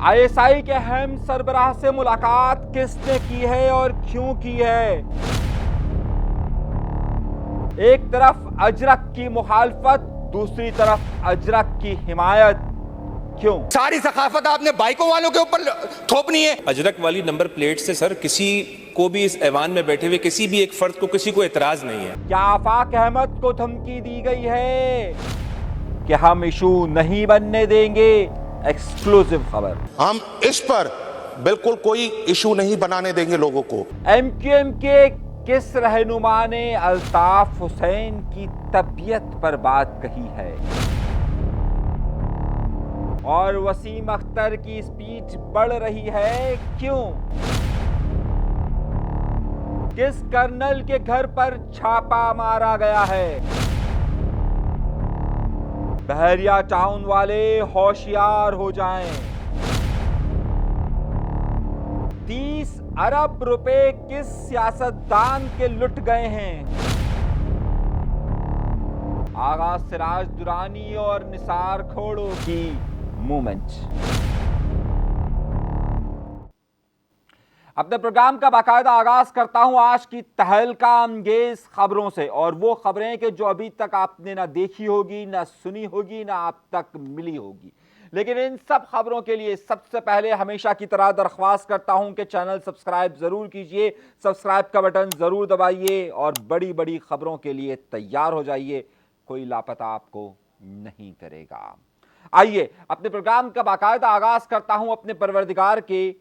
ISI के अहम सरबराह से मुलाकात किसने की है और क्यों की है? एक तरफ अजरक की मुखालफत, दूसरी तरफ अजरक की हिमायत। क्यों? सारी सखाफत आपने बाइकों वालों के ऊपर थोपनी है। अजरक वाली नंबर प्लेट से सर किसी को भी इस ऐवान में बैठे हुए किसी भी एक फर्द को किसी को एतराज नहीं है। क्या आफाक अहमद को धमकी दी गई है कि हम इशू नहीं बनने देंगे? एक्सक्लूसिव खबर। हम इस पर बिल्कुल कोई इशू नहीं बनाने देंगे लोगों को। एमक्यूएम के किस रहनुमा ने अल्ताफ हुसैन की तबीयत पर बात कही है? और वसीम अख्तर की स्पीच बढ़ रही है, क्यों? किस कर्नल के घर पर छापा मारा गया है? बहरिया टाउन वाले होशियार हो जाएं। 30 अरब रुपए किस सियासतदान के लुट गए हैं? आगा सिराज दुरानी और निसार खोड़ो की मूवमेंट। अपने प्रोग्राम का बाकायदा आगाज करता हूं आज की तहलका अंगेज खबरों से, और वो खबरें कि जो अभी तक आपने ना देखी होगी, ना सुनी होगी, ना आप तक मिली होगी। लेकिन इन सब खबरों के लिए सबसे पहले हमेशा की तरह दरख्वास्त करता हूं कि चैनल सब्सक्राइब जरूर कीजिए, सब्सक्राइब का बटन जरूर दबाइए और बड़ी बड़ी खबरों के लिए तैयार हो जाइए। कोई लापता आपको नहीं करेगा। आइए अपने प्रोग्राम का बाकायदा आगाज करता हूं अपने परवरदिगार के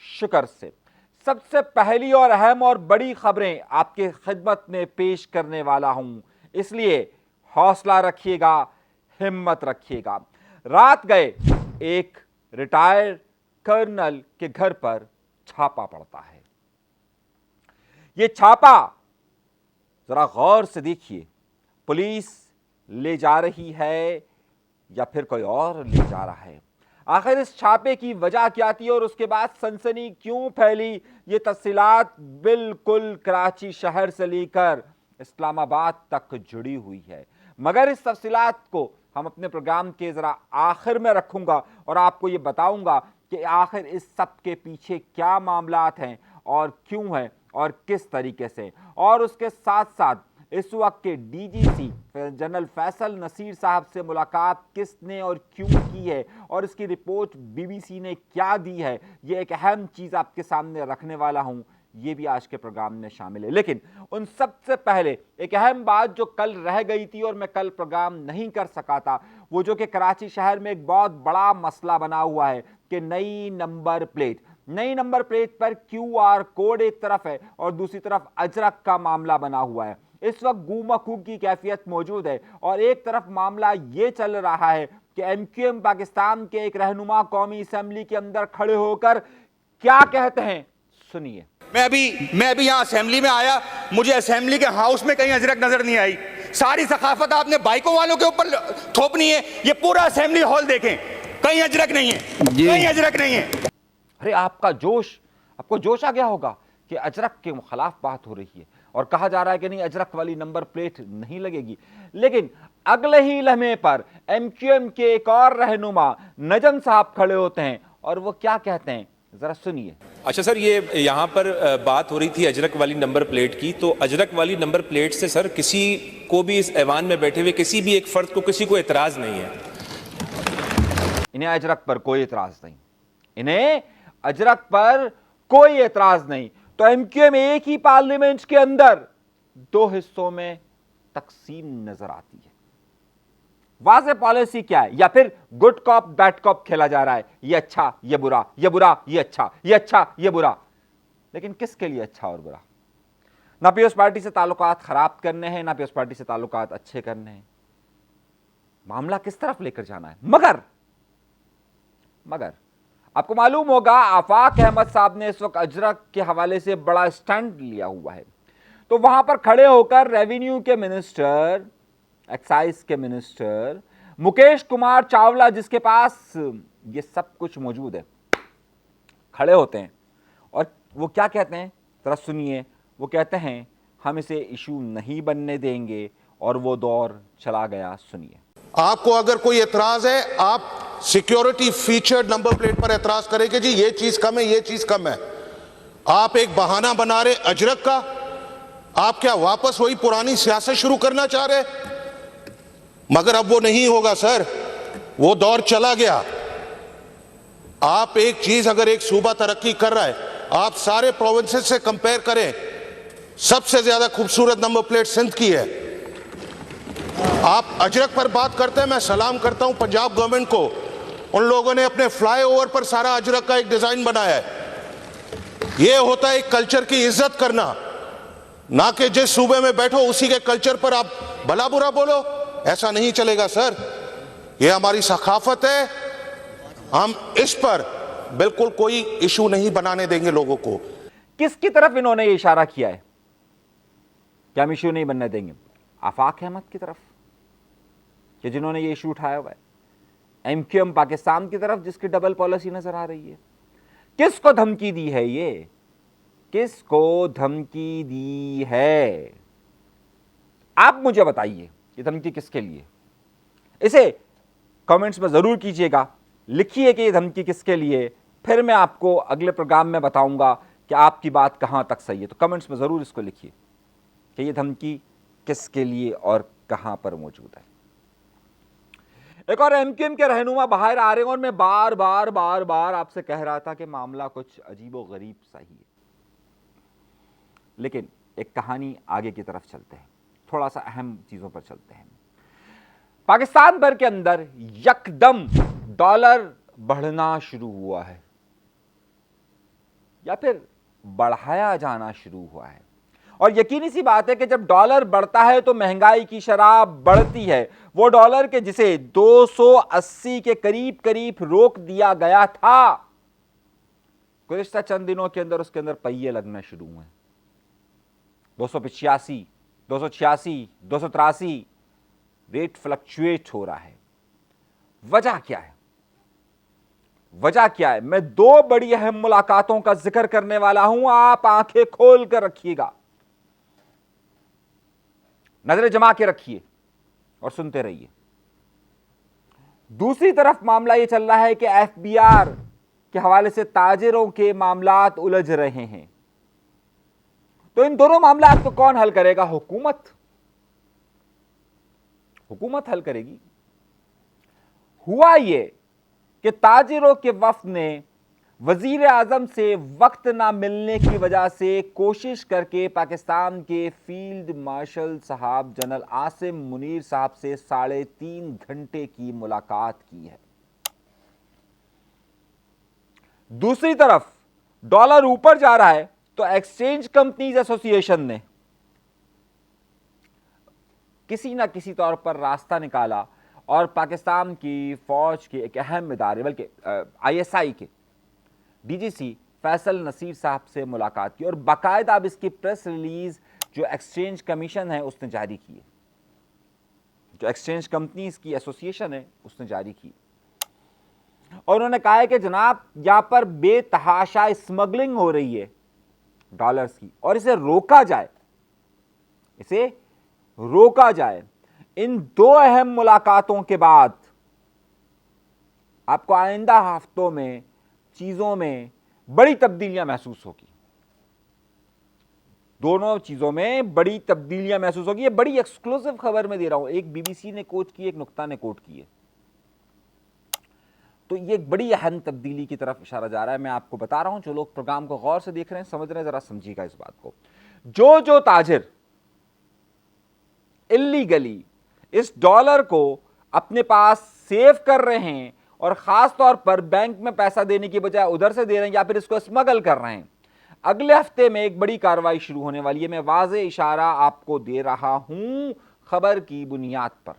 शुक्र से। सबसे पहली और अहम और बड़ी खबरें आपके खिदमत में पेश करने वाला हूं, इसलिए हौसला रखिएगा, हिम्मत रखिएगा। रात गए एक रिटायर्ड कर्नल के घर पर छापा पड़ता है। यह छापा जरा गौर से देखिए, पुलिस ले जा रही है या फिर कोई और ले जा रहा है? आखिर इस छापे की वजह क्या थी और उसके बाद सनसनी क्यों फैली? ये तफसीलात बिल्कुल कराची शहर से लेकर इस्लामाबाद तक जुड़ी हुई है, मगर इस तफसीलात को हम अपने प्रोग्राम के जरा आखिर में रखूंगा और आपको ये बताऊंगा कि आखिर इस सब के पीछे क्या मामलात हैं और क्यों हैं और किस तरीके से। और उसके साथ साथ इस वक्त के डीजीसी जनरल फैसल नसीर साहब से मुलाकात किसने और क्यों की है और इसकी रिपोर्ट बीबीसी ने क्या दी है, ये एक अहम चीज़ आपके सामने रखने वाला हूं, ये भी आज के प्रोग्राम में शामिल है। लेकिन उन सबसे पहले एक अहम बात जो कल रह गई थी और मैं कल प्रोग्राम नहीं कर सका था, वो जो कि कराची शहर में एक बहुत बड़ा मसला बना हुआ है कि नई नंबर प्लेट पर QR कोड एक तरफ है और दूसरी तरफ अजरक का मामला बना हुआ है। इस वक्त गूमखूम की कैफियत मौजूद है और एक तरफ मामला ये चल रहा है कि एमक्यूएम पाकिस्तान के एक रहनुमा कौमी असेंबली के अंदर खड़े होकर क्या कहते हैं, सुनिए। मैं अभी यहाँ असेंबली में आया, मुझे असेंबली के हाउस में कहीं अजरक नजर नहीं आई। सारी सखाफत आपने बाइकों वालों के ऊपर थोपनी है। ये पूरा असेंबली हॉल देखें, कहीं अजरक नहीं है, कहीं अजरक नहीं है। अरे आपको जोश आ गया होगा कि अजरक के खिलाफ बात हो रही है और कहा जा रहा है कि नहीं, अजरक वाली नंबर प्लेट नहीं लगेगी। लेकिन अगले ही लम्हे पर एमक्यूएम के एक और रहनुमा नजम साहब खड़े होते हैं और वो क्या कहते हैं, जरा सुनिए। अच्छा सर, ये यहाँ पर बात हो रही थी अजरक वाली नंबर प्लेट की, तो अजरक वाली नंबर प्लेट से सर किसी को भी इस ऐवान में बैठे हुए किसी भी एक फर्द को किसी को एतराज नहीं है। इन्हें अजरक पर कोई एतराज नहीं। तो एमक्यूएम एक ही पार्लियामेंट के अंदर दो हिस्सों में तकसीम नजर आती है। वाज़ेह पॉलिसी क्या है? या फिर गुड कॉप बैड कॉप खेला जा रहा है, ये अच्छा ये बुरा, ये बुरा ये अच्छा, ये अच्छा ये बुरा। लेकिन किसके लिए अच्छा और बुरा? ना पीपल्स पार्टी से ताल्लुकात खराब करने हैं, ना पीपल्स पार्टी से ताल्लुकात अच्छे करने हैं। मामला किस तरफ लेकर जाना है? मगर आपको मालूम होगा आफाक अहमद साहब ने इस वक्त अजरक के हवाले से बड़ा स्टैंड लिया हुआ है। तो वहां पर खड़े होकर रेवेन्यू के मिनिस्टर, एक्साइज के मिनिस्टर मुकेश कुमार चावला, जिसके पास ये सब कुछ मौजूद है, खड़े होते हैं और वो क्या कहते हैं, जरा सुनिए। वो कहते हैं हम इसे इशू नहीं बनने देंगे और वो दौर चला गया। सुनिए। आपको अगर कोई एतराज है, आप सिक्योरिटी फीचर्ड नंबर प्लेट पर एतराज करें कि जी ये चीज कम है, ये चीज कम है। आप एक बहाना बना रहे अजरक का। आप क्या वापस वही पुरानी सियासत शुरू करना चाह रहे? मगर अब वो नहीं होगा सर, वो दौर चला गया। आप एक चीज, अगर एक सूबा तरक्की कर रहा है, आप सारे प्रोविंसेस से कंपेयर करें, सबसे ज्यादा खूबसूरत नंबर प्लेट सिंध की है। आप अजरक पर बात करते हैं, मैं सलाम करता हूं पंजाब गवर्नमेंट को। उन लोगों ने अपने फ्लाईओवर पर सारा अजरक का एक डिजाइन बनाया है। यह होता है एक कल्चर की इज्जत करना, ना कि जिस सूबे में बैठो उसी के कल्चर पर आप भला बुरा बोलो। ऐसा नहीं चलेगा सर, यह हमारी सखाफत है। हम इस पर बिल्कुल कोई इशू नहीं बनाने देंगे लोगों को। किसकी तरफ इन्होंने ये इशारा किया है कि हम इशू नहीं बनने देंगे? आफाक अहमद की तरफ, कि जिन्होंने ये इशू उठाया हुआ है। एमक्यूएम पाकिस्तान की तरफ, जिसकी डबल पॉलिसी नजर आ रही है। किसको धमकी दी है ये? किसको धमकी दी है? आप मुझे बताइए, ये धमकी किसके लिए? इसे कमेंट्स में जरूर कीजिएगा, लिखिए कि ये धमकी किसके लिए। फिर मैं आपको अगले प्रोग्राम में बताऊंगा कि आपकी बात कहां तक सही है। तो कमेंट्स में जरूर इसको लिखिए कि ये धमकी किसके लिए और कहां पर मौजूद है। एक और एमक्यूएम के रहनुमा बाहर आ रहे हैं और मैं बार बार आपसे कह रहा था कि मामला कुछ अजीबो गरीब सा ही है। लेकिन एक कहानी आगे की तरफ चलते हैं, थोड़ा सा अहम चीजों पर चलते हैं। पाकिस्तान भर के अंदर यकदम डॉलर बढ़ना शुरू हुआ है, या फिर बढ़ाया जाना शुरू हुआ है। और यकीनी सी बात है कि जब डॉलर बढ़ता है तो महंगाई की शरह बढ़ती है। वो डॉलर के जिसे 280 के करीब करीब रोक दिया गया था, गुज़िश्ता चंद दिनों के अंदर उसके अंदर पहिए लगना शुरू हुए। 285, 286, 283 रेट फ्लक्चुएट हो रहा है। वजह क्या है? वजह क्या है? मैं दो बड़ी अहम मुलाकातों का जिक्र करने वाला हूं, आप आंखें खोल कर रखिएगा, नजरें जमा के रखिए और सुनते रहिए। दूसरी तरफ मामला यह चल रहा है कि एफबीआर के हवाले से ताजिरों के मामलात उलझ रहे हैं। तो इन दोनों मामलात को कौन हल करेगा? हुकूमत। हुकूमत हल करेगी। हुआ यह कि ताजिरों के वफ्द ने वजीर आजम से वक्त ना मिलने की वजह से कोशिश करके पाकिस्तान के फील्ड मार्शल साहब जनरल आसिम मुनीर साहब से 3.5 घंटे की मुलाकात की है। दूसरी तरफ डॉलर ऊपर जा रहा है तो एक्सचेंज कंपनीज एसोसिएशन ने किसी ना किसी तौर पर रास्ता निकाला और पाकिस्तान की फौज के एक अहम इदारे, बल्कि आईएसआई के डीजीसी फैसल नसीर साहब से मुलाकात की। और बाकायदा अब इसकी प्रेस रिलीज जो एक्सचेंज कमीशन है उसने जारी की है, जो एक्सचेंज कंपनीज की एसोसिएशन है उसने जारी की। और उन्होंने कहा है कि जनाब यहां पर बेतहाशा स्मगलिंग हो रही है डॉलर्स की, और इसे रोका जाए, इसे रोका जाए। इन दो अहम मुलाकातों के बाद आपको आइंदा हफ्तों में चीजों में बड़ी तब्दीलियां महसूस होगी। दोनों चीजों में बड़ी तब्दीलियां महसूस होगी। ये बड़ी एक्सक्लूसिव खबर मैं दे रहा हूं, एक बीबीसी ने कोट की, एक नुक्ता ने कोट की है। तो ये एक बड़ी अहम तब्दीली की तरफ इशारा जा रहा है। मैं आपको बता रहा हूं, जो लोग प्रोग्राम को गौर से देख रहे हैं, समझ रहे हैं, जरा समझिएगा इस बात को। जो ताजिर इल्लीगली इस डॉलर को अपने पास सेव कर रहे हैं और खास तौर पर बैंक में पैसा देने की बजाय उधर से दे रहे हैं या फिर इसको स्मगल कर रहे हैं, अगले हफ्ते में एक बड़ी कार्रवाई शुरू होने वाली है। मैं वाज़े इशारा आपको दे रहा हूं खबर की बुनियाद पर,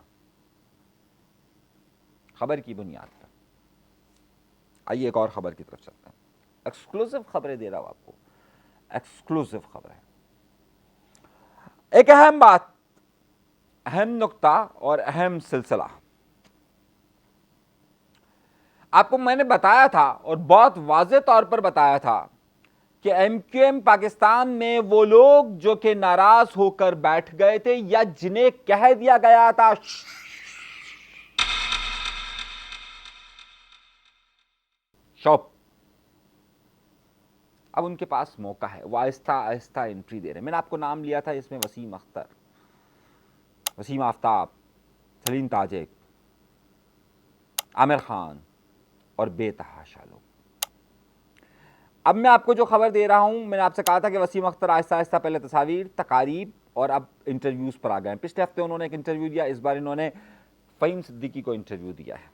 खबर की बुनियाद पर। आइए एक और खबर की तरफ चलते हैं। एक्सक्लूसिव खबरें दे रहा हूं आपको, एक्सक्लूसिव खबरें। एक अहम बात, अहम नुक्ता और अहम सिलसिला आपको मैंने बताया था और बहुत वाज़े तौर पर बताया था कि एमक्यूएम पाकिस्तान में वो लोग जो कि नाराज होकर बैठ गए थे या जिन्हें कह दिया गया था शॉप। अब उनके पास मौका है, वो आहिस्ता आहिस्ता एंट्री दे रहे हैं। मैंने आपको नाम लिया था इसमें वसीम अख्तर, वसीम आफ्ताब, सलीम ताजिक, आमिर खान और बेतहाशा लोग। अब मैं आपको जो खबर दे रहा हूं, मैंने आपसे कहा था कि वसीम अख्तर आहिस्ता आहिस्ता पहले तस्वीर, तकारीब और अब इंटरव्यूज पर आ गए हैं। पिछले हफ्ते उन्होंने एक इंटरव्यू दिया, इस बार इन्होंने फ़हीम सिद्दीकी को इंटरव्यू दिया है।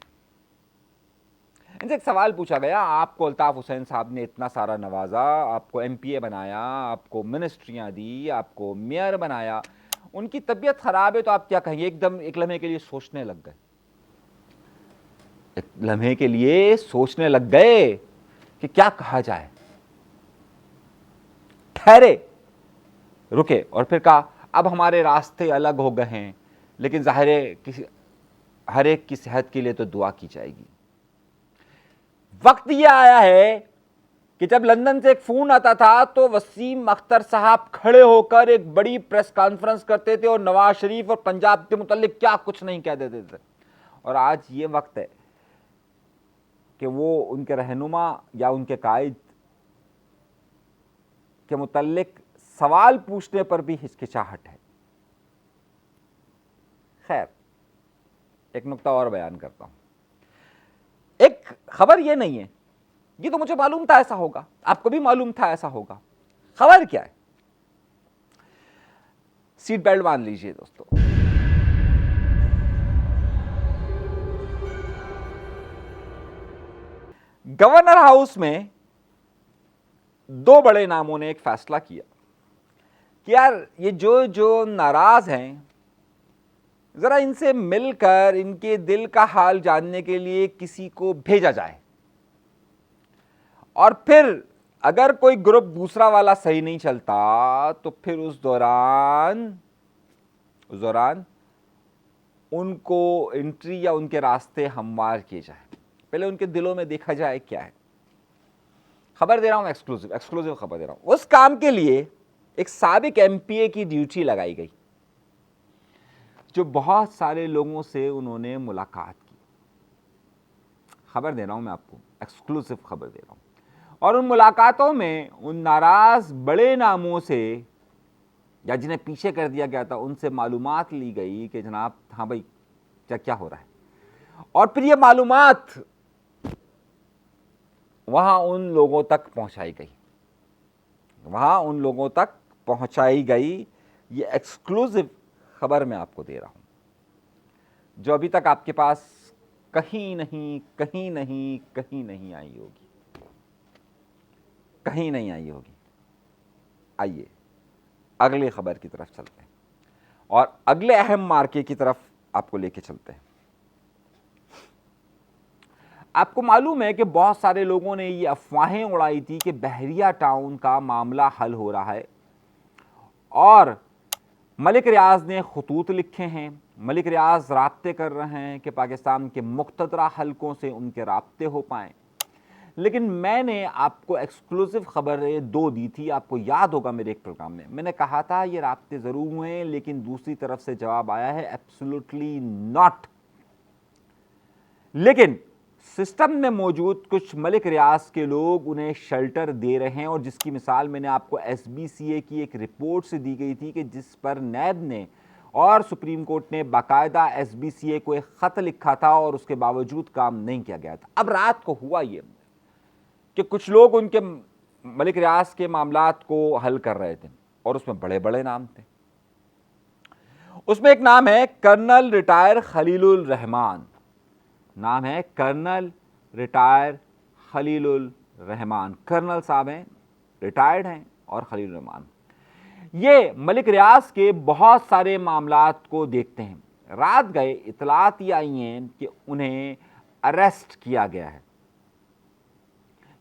इनसे एक सवाल पूछा गया, आपको अल्ताफ हुसैन साहब ने इतना सारा नवाजा, आपको MPA बनाया, आपको मिनिस्ट्रियां दी, आपको मेयर बनाया, उनकी तबीयत खराब है तो आप क्या कहेंगे? एकदम एक लम्हे के लिए सोचने लग गए, एक लम्हे के लिए सोचने लग गए कि क्या कहा जाए। ठहरे, रुके और फिर कहा अब हमारे रास्ते अलग हो गए हैं, लेकिन जाहिर है हर एक की सेहत के लिए तो दुआ की जाएगी। वक्त यह आया है कि जब लंदन से एक फोन आता था तो वसीम अख्तर साहब खड़े होकर एक बड़ी प्रेस कॉन्फ्रेंस करते थे और नवाज शरीफ और पंजाब के मुतालिक क्या कुछ नहीं कह देते थे। और आज ये वक्त है कि वो उनके रहनुमा या उनके कायद के मुतालिक सवाल पूछने पर भी हिचकिचाहट है। खैर, एक नुक्ता और बयान करता हूं। एक खबर ये नहीं है, ये तो मुझे मालूम था ऐसा होगा, आपको भी मालूम था ऐसा होगा। खबर क्या है? सीट बेल्ट बांध लीजिए दोस्तों। गवर्नर हाउस में दो बड़े नामों ने एक फैसला किया कि यार ये जो नाराज हैं, जरा इनसे मिलकर इनके दिल का हाल जानने के लिए किसी को भेजा जाए, और फिर अगर कोई ग्रुप दूसरा वाला सही नहीं चलता तो फिर उस दौरान उनको एंट्री या उनके रास्ते हमवार किए जाए। पहले उनके दिलों में देखा जाए क्या है। खबर दे रहा हूं, एक्सक्लूसिव खबर दे रहा हूं। उस काम के लिए एक साबिक MPA की ड्यूटी लगाई गई, जो बहुत सारे लोगों से उन्होंने मुलाकात की। खबर दे रहा हूं मैं आपको, एक्सक्लूसिव खबर दे रहा हूं। और उन मुलाकातों में उन नाराज बड़े नामों से या जिन्हें पीछे कर दिया गया था, उनसे मालूमात ली गई कि जनाब हाँ भाई क्या हो रहा है। और फिर ये मालूमात वहां उन लोगों तक पहुंचाई गई। ये एक्सक्लूसिव खबर मैं आपको दे रहा हूं, जो अभी तक आपके पास कहीं नहीं आई होगी। आइए अगली खबर की तरफ चलते हैं और अगले अहम मार्के की तरफ आपको लेके चलते हैं। आपको मालूम है कि बहुत सारे लोगों ने ये अफवाहें उड़ाई थी कि बहरिया टाउन का मामला हल हो रहा है, और मलिक रियाज ने खतूत लिखे हैं, मलिक रियाज राब्ते कर रहे हैं कि पाकिस्तान के मुख्तदरा हलकों से उनके राब्ते हो पाएँ। लेकिन मैंने आपको एक्सक्लूसिव खबरें दो दी थी, आपको याद होगा मेरे एक प्रोग्राम में मैंने कहा था ये राब्ते ज़रूर हुए, लेकिन दूसरी तरफ से जवाब आया है एब्सोल्युटली नॉट। लेकिन सिस्टम में मौजूद कुछ मलिक रियाज के लोग उन्हें शेल्टर दे रहे हैं, और जिसकी मिसाल मैंने आपको SBCA की एक रिपोर्ट से दी गई थी कि जिस पर नैब ने और सुप्रीम कोर्ट ने बाकायदा SBCA को एक ख़त लिखा था और उसके बावजूद काम नहीं किया गया था। अब रात को हुआ ये कि कुछ लोग उनके मलिक रियाज के मामलात को हल कर रहे थे, और उसमें बड़े बड़े नाम थे। उसमें एक नाम है कर्नल रिटायर खलीलुर रहमान। नाम है colonel retire Khalilur Rahman. Colonel साहब हैं, रिटायर्ड हैं, और खलीलुर रहमान ये मलिक रियाज के बहुत सारे मामलात को देखते हैं। रात गए इतलात ये आई हैं कि उन्हें अरेस्ट किया गया है।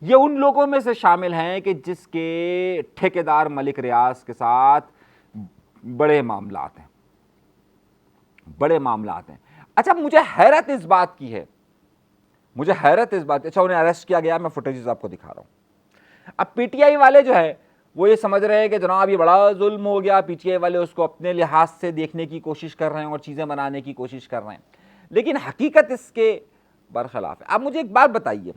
ये उन लोगों में से शामिल हैं कि जिसके ठेकेदार मलिक रियाज के साथ बड़े मामलात हैं। अच्छा, मुझे हैरत इस बात की है, अच्छा उन्हें अरेस्ट किया गया, मैं फुटेजेस आपको दिखा रहा हूं। अब PTI वाले जो है वो ये समझ रहे हैं कि जनाब ये बड़ा जुल्म हो गया, PTI वाले उसको अपने लिहाज से देखने की कोशिश कर रहे हैं और चीज़ें बनाने की कोशिश कर रहे हैं, लेकिन हकीकत इसके बरखिलाफ है। अब मुझे एक बात बताइए,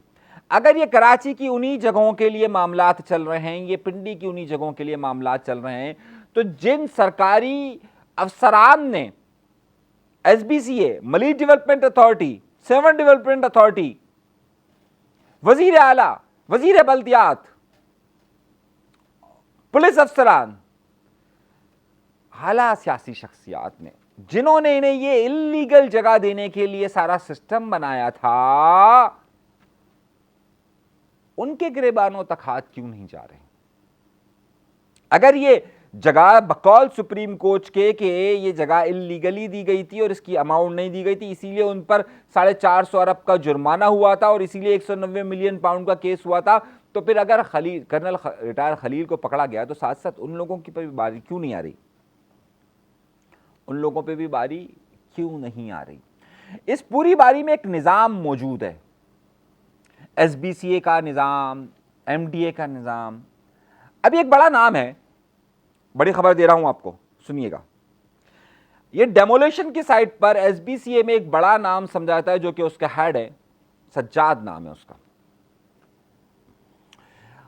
अगर ये कराची की उन्हीं जगहों के लिए मामलात चल रहे हैं, ये पिंडी की उन्हीं जगहों के लिए मामलात चल रहे हैं, तो जिन सरकारी अफसरान ने SBCA, Malir development authority, Sehwan development authority, वजीर आला, वजीर बल्दियात, पुलिस अफसरान, आला सियासी शख्सियात ने, जिन्होंने इन्हें ये इल्लीगल जगह देने के लिए सारा सिस्टम बनाया था, उनके गिरेबानों तक हाथ क्यों नहीं जा रहे? अगर ये जगह बकौल सुप्रीम कोर्ट के ये जगह इल्लीगली दी गई थी और इसकी अमाउंट नहीं दी गई थी, इसीलिए उन पर 450 अरब का जुर्माना हुआ था और इसीलिए 190 मिलियन पाउंड का केस हुआ था, तो फिर अगर कर्नल रिटायर खलील को पकड़ा गया तो साथ साथ उन लोगों की पर बारी क्यों नहीं आ रही? उन लोगों पे भी बारी क्यों नहीं आ रही? इस पूरी बारी में एक निज़ाम मौजूद है, एसबीसीए का निज़ाम, एमडीए का निज़ाम। अभी एक बड़ा नाम है, बड़ी खबर दे रहा हूं आपको, सुनिएगा। ये डेमोलेशन की साइट पर एसबीसीए में एक बड़ा नाम समझाता है, जो कि उसका हेड है, सज्जाद नाम है उसका।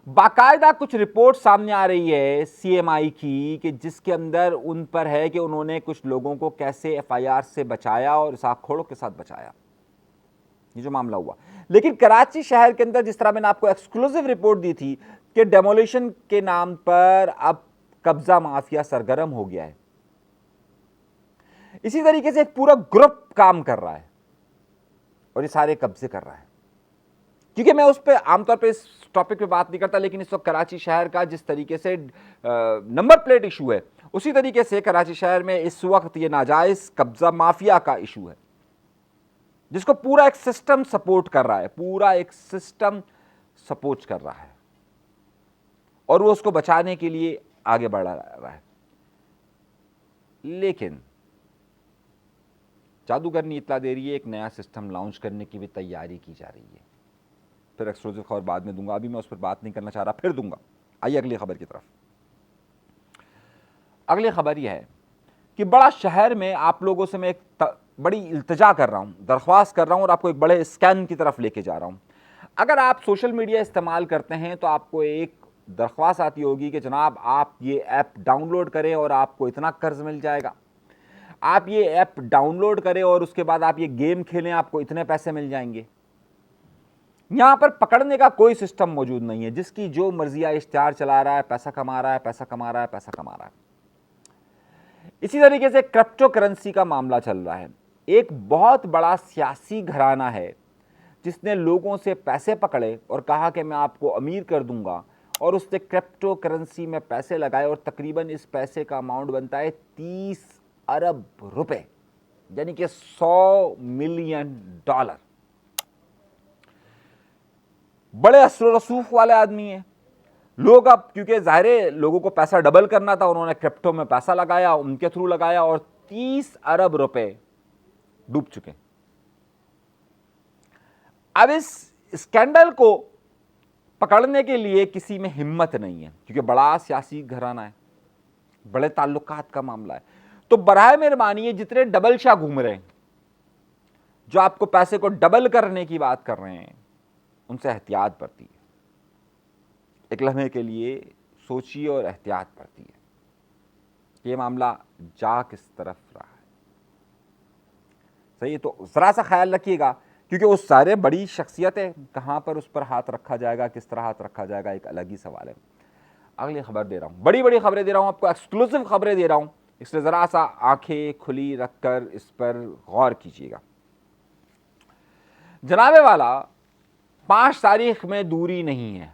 बाकायदा कुछ रिपोर्ट सामने आ रही है सीएमआई की, कि जिसके अंदर उन पर है कि उन्होंने कुछ लोगों को कैसे एफआईआर से बचाया और साखोड़ों के साथ बचाया, ये जो मामला हुआ। लेकिन कराची शहर के अंदर, जिस तरह मैंने आपको एक्सक्लूसिव रिपोर्ट दी थी कि डेमोलिशन के नाम पर अब कब्जा माफिया सरगर्म हो गया है, इसी तरीके से एक पूरा ग्रुप काम कर रहा है और ये सारे कब्जे कर रहा है। क्योंकि मैं उस पर आमतौर पे इस टॉपिक पे बात नहीं करता, लेकिन इस वक्त कराची शहर का जिस तरीके से नंबर प्लेट इशू है, उसी तरीके से कराची शहर में इस वक्त ये नाजायज कब्जा माफिया का इशू है, जिसको पूरा एक सिस्टम सपोर्ट कर रहा है, पूरा एक सिस्टम सपोर्ट कर रहा है और वो उसको बचाने के लिए आगे बढ़ रहा है। लेकिन जादूगर ने इत्तला दे रही है, एक नया सिस्टम लॉन्च करने की भी तैयारी की जा रही है। फिर एक्सक्लूसिव खबर बाद में दूंगा, अभी मैं उस पर बात नहीं करना चाह रहा, फिर दूंगा। आइए अगली खबर की तरफ। अगली खबर यह है कि बड़ा शहर में आप लोगों से मैं एक बड़ी इल्तिजा कर रहा हूं, दरख्वास्त कर रहा हूं और आपको एक बड़े स्कैम की तरफ लेके जा रहा हूं। अगर आप सोशल मीडिया इस्तेमाल करते हैं तो आपको एक दरख्वास्त आती होगी कि जनाब आप ये ऐप डाउनलोड करें और आपको इतना कर्ज मिल जाएगा, आप ये ऐप डाउनलोड करें और उसके बाद आप ये गेम खेलें, आपको इतने पैसे मिल जाएंगे। यहां पर पकड़ने का कोई सिस्टम मौजूद नहीं है, जिसकी जो मर्जी इश्तिहार चला रहा है, पैसा कमा रहा है, पैसा कमा रहा है, पैसा कमा रहा है। इसी तरीके से क्रिप्टो करेंसी का मामला चल रहा है। एक बहुत बड़ा सियासी घराना है जिसने लोगों से पैसे पकड़े और कहा कि मैं आपको अमीर कर दूंगा, और उसने क्रिप्टो करेंसी में पैसे लगाए और तकरीबन इस पैसे का अमाउंट बनता है 30 अरब रुपए, यानी कि $100 मिलियन। बड़े असर रसूख वाले आदमी हैं लोग। अब क्योंकि ज़ाहिर है लोगों को पैसा डबल करना था, उन्होंने क्रिप्टो में पैसा लगाया, उनके थ्रू लगाया और 30 अरब रुपए डूब चुके। अब इस स्कैंडल को पकड़ने के लिए किसी में हिम्मत नहीं है, क्योंकि बड़ा सियासी घराना है, बड़े ताल्लुकात का मामला है। तो बराए मेहरबानी ये जितने डबल शाह घूम रहे हैं, जो आपको पैसे को डबल करने की बात कर रहे हैं, उनसे एहतियात बरती है। एक लम्हे के लिए सोचिए और एहतियात बरती है। ये मामला जा किस तरफ रहा है, सही है? तो जरा सा ख्याल रखिएगा, क्योंकि वो सारे बड़ी शख्सियत है, कहाँ पर उस पर हाथ रखा जाएगा, किस तरह हाथ रखा जाएगा, एक अलग ही सवाल है। अगली खबर दे रहा हूँ, बड़ी बड़ी खबरें दे रहा हूँ आपको, एक्सक्लूसिव खबरें दे रहा हूँ, इसलिए ज़रा सा आंखें खुली रखकर इस पर गौर कीजिएगा। जनाबे वाला 5 तारीख में दूरी नहीं है।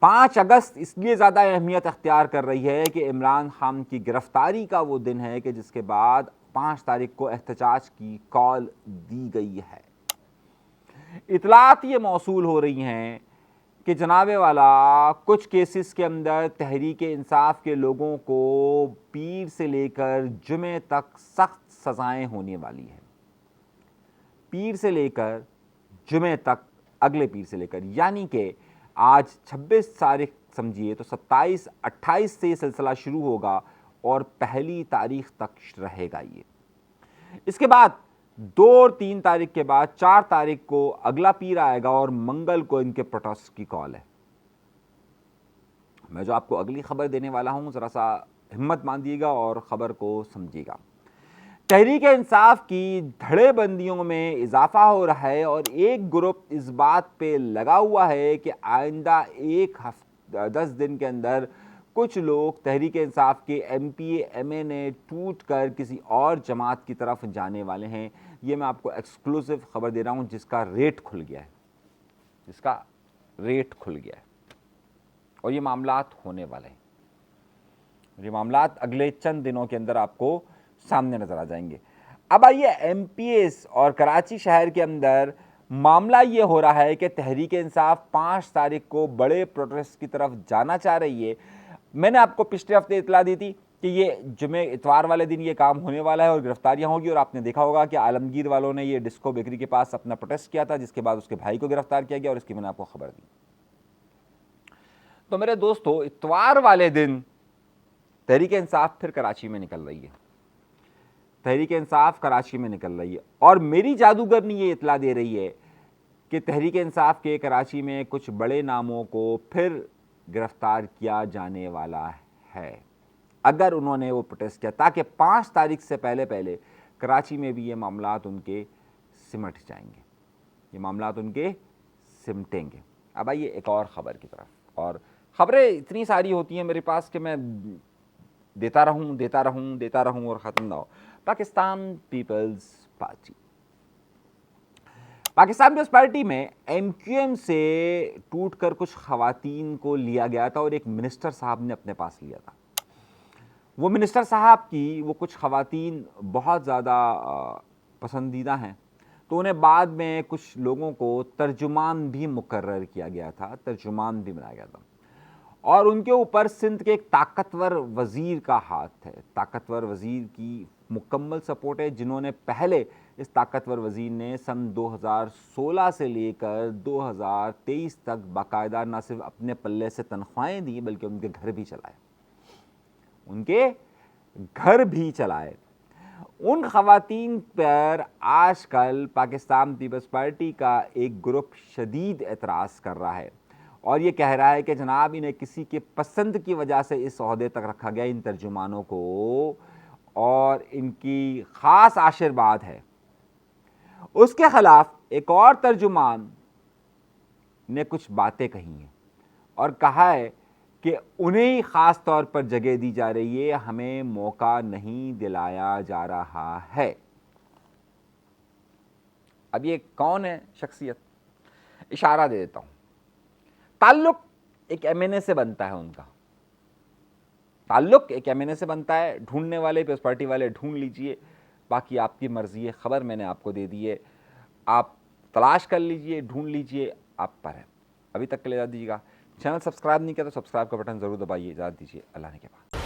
5 अगस्त इसलिए ज़्यादा अहमियत अख्तियार कर रही है कि इमरान खान की गिरफ्तारी का वो दिन है कि जिसके बाद 5 तारीख को एहतजाज की कॉल दी गई है। इतलात ये मौसूल हो रही हैं कि जनाबे वाला कुछ केसेस के अंदर तहरीक इंसाफ के लोगों को पीर से लेकर जुमे तक सख्त सजाएं होने वाली हैं। पीर से लेकर जुमे तक, अगले पीर से लेकर, यानी कि आज 26 तारीख समझिए, तो 27-28 से ये सिलसिला शुरू होगा और 1 तारीख तक रहेगा ये। इसके बाद 2 और 3 तारीख के बाद 4 तारीख को अगला पीर आएगा और मंगल को इनके प्रोटेस्ट की कॉल है। मैं जो आपको अगली खबर देने वाला हूं, जरा सा हिम्मत बांधिएगा और खबर को समझिएगा। तहरीक इंसाफ की धड़ेबंदियों में इजाफा हो रहा है और एक ग्रुप इस बात पे लगा हुआ है कि आइंदा 10 दिन के अंदर कुछ लोग तहरीक इंसाफ के MPA MNA टूट कर किसी और जमात की तरफ जाने वाले हैं। ये मैं आपको एक्सक्लूसिव खबर दे रहा हूं जिसका रेट खुल गया है, और ये मामलात होने वाले हैं। ये मामलात अगले चंद दिनों के अंदर आपको सामने नजर आ जाएंगे। अब आइए MPS और कराची शहर के अंदर मामला ये हो रहा है कि तहरीक इंसाफ 5 तारीख को बड़े प्रोटेस्ट की तरफ जाना चाह रही है। मैंने आपको पिछले हफ्ते इतला दी थी कि ये जुमे इतवार वाले दिन ये काम होने वाला है और गिरफ्तारियां होगी, और आपने देखा होगा कि आलमगीर वालों ने ये डिस्को बेकरी के पास अपना प्रोटेस्ट किया था, जिसके बाद उसके भाई को गिरफ्तार किया गया और इसकी मैंने आपको खबर दी। तो मेरे दोस्तों, इतवार वाले दिन तहरीक इंसाफ फिर कराची में निकल रही है। और मेरी जादूगरनी ये इतला दे रही है कि तहरीक इंसाफ के कराची में कुछ बड़े नामों को फिर गिरफ्तार किया जाने वाला है अगर उन्होंने वो प्रोटेस्ट किया, ताकि 5 तारीख से पहले कराची में भी ये मामलात उनके सिमटेंगे। अब आइए एक और ख़बर की तरफ, और ख़बरें इतनी सारी होती हैं मेरे पास कि मैं देता रहूं और ख़त्म ना हो। पाकिस्तान पीपल्स पार्टी में MQM से टूटकर कुछ ख़वातीन को लिया गया था और एक मिनिस्टर साहब ने अपने पास लिया था। वो मिनिस्टर साहब की वो कुछ ख़वातीन बहुत ज़्यादा पसंदीदा हैं, तो उन्हें बाद में कुछ लोगों को तर्जुमान भी मुकर्रर किया गया था, तर्जुमान भी बनाया गया था, और उनके ऊपर सिंध के एक ताकतवर वज़ीर का हाथ है। ताकतवर वज़ीर की मुकम्मल सपोर्ट है, जिन्होंने पहले इस ताकतवर वज़ीर ने सन 2016 से लेकर 2023 तक बाकायदा न सिर्फ अपने पल्ले से तनख्वाहें दी बल्कि उनके घर भी चलाए। उन ख़वातीन पर आजकल पाकिस्तान पीपल्स पार्टी का एक ग्रुप शदीद एतराज़ कर रहा है और ये कह रहा है कि जनाब, इन्हें किसी के पसंद की वजह से इस ओहदे तक रखा गया, इन तर्जुमानों को, और इनकी ख़ास आशीर्वाद है। उसके ख़िलाफ़ एक और तर्जुमान ने कुछ बातें कही हैं और कहा है कि उन्हें ही ख़ास तौर पर जगह दी जा रही है, हमें मौका नहीं दिलाया जा रहा है। अब ये कौन है शख्सियत? इशारा दे देता हूँ। ताल्लुक एक MNA से बनता है, ढूंढने वाले पीपल्स पार्टी वाले ढूंढ लीजिए, बाकी आपकी मर्ज़ी है। ख़बर मैंने आपको दे दी है, आप तलाश कर लीजिए, ढूंढ लीजिए, आप पर है। अभी तक के लिए इजाज़त दीजिएगा। चैनल सब्सक्राइब नहीं किया तो सब्सक्राइब का बटन ज़रूर दबाइए। इजाज़त दीजिए, अल्लाह ने के बाद।